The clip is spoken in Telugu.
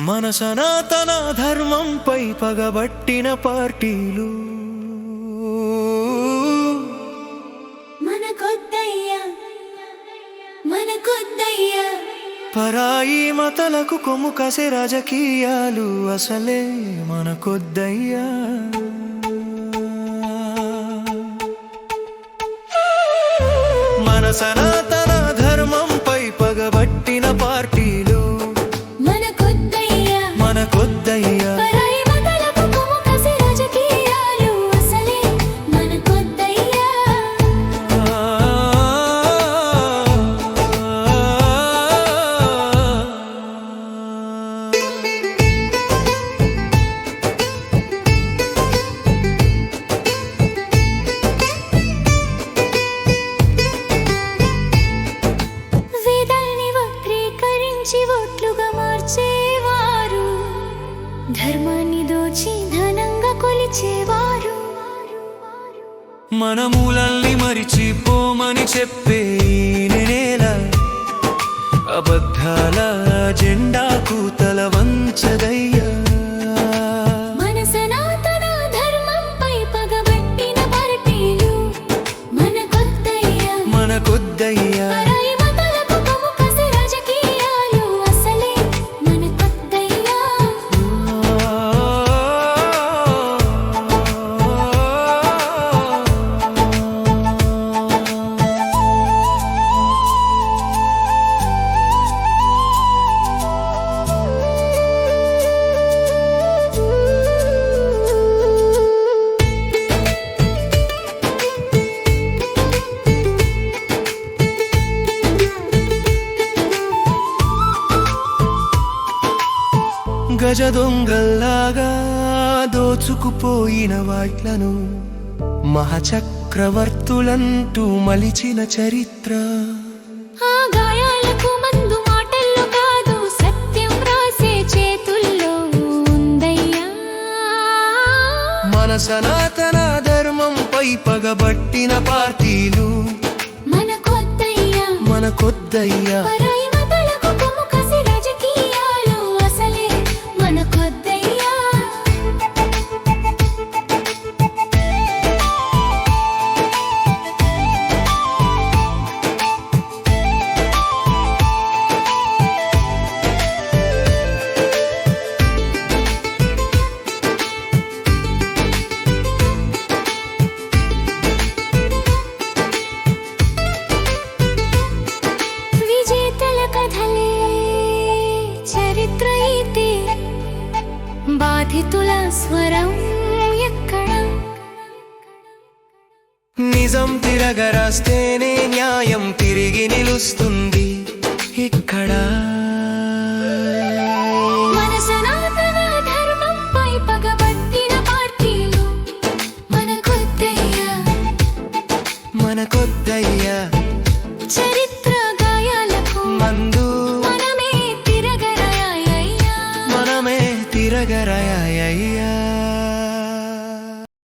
మన సనాతన ధర్మంపై పగబట్టిన పార్టీలు మనకొద్దయ్యా పరాయి మతలకు కొమ్ము కాసే రాజకీయాలు అసలే మనకొద్దయ్యా. మన సనాతన ధర్మంపై పగబట్టిన పార్టీలు మనకొద్దయ్యా. పరాయి మతాలకు కొమ్ము కాసే రాజకీయాలు అసలే మనకొద్దయ్యా. వేదాల్ని వక్రీకరించి ఓట్లుగా మార్చేవారు, ధర్మాన్ని దోచి ధనంగా కొలిచేవారు, మన మూలల్ని మరిచిపోమని చెప్పే నేల అబద్ధాల జెండాకు తల వంచదయ్యా. మన సనాతన ధర్మంపై పగబట్టిన పార్టీలు మనకొద్దయ్యా. మనకొద్దయ్యా. పరాయి మతాలకు కొమ్ము కాసే రాజకీయాలు అసలే మనకొద్దయ్యా. గజ దొంగల్లాగా దోచుకుపోయిన వాట్లను మహాచక్రవర్తులంటూ మలిచిన చరిత్ర. ఆ గాయాలకు మందు మాటల్లో కాదు, సత్యం రాసే చేతుల్లో ఉందయ్యా. మన సనాతన ధర్మంపై పగబట్టిన పార్టీలు మనకొద్దయ్యా. పరాయి మతాలకు కొమ్ము కాసే రాజకీయాలు అసలే మనకొద్దయ్యా. విజేతల కథలే చరిత్ర అయితే, బాధితుల స్వరం ఎక్కడ? నిజం తిరగరాస్తేనే న్యాయం తిరిగి నిలుస్తుంది ఇక్కడ.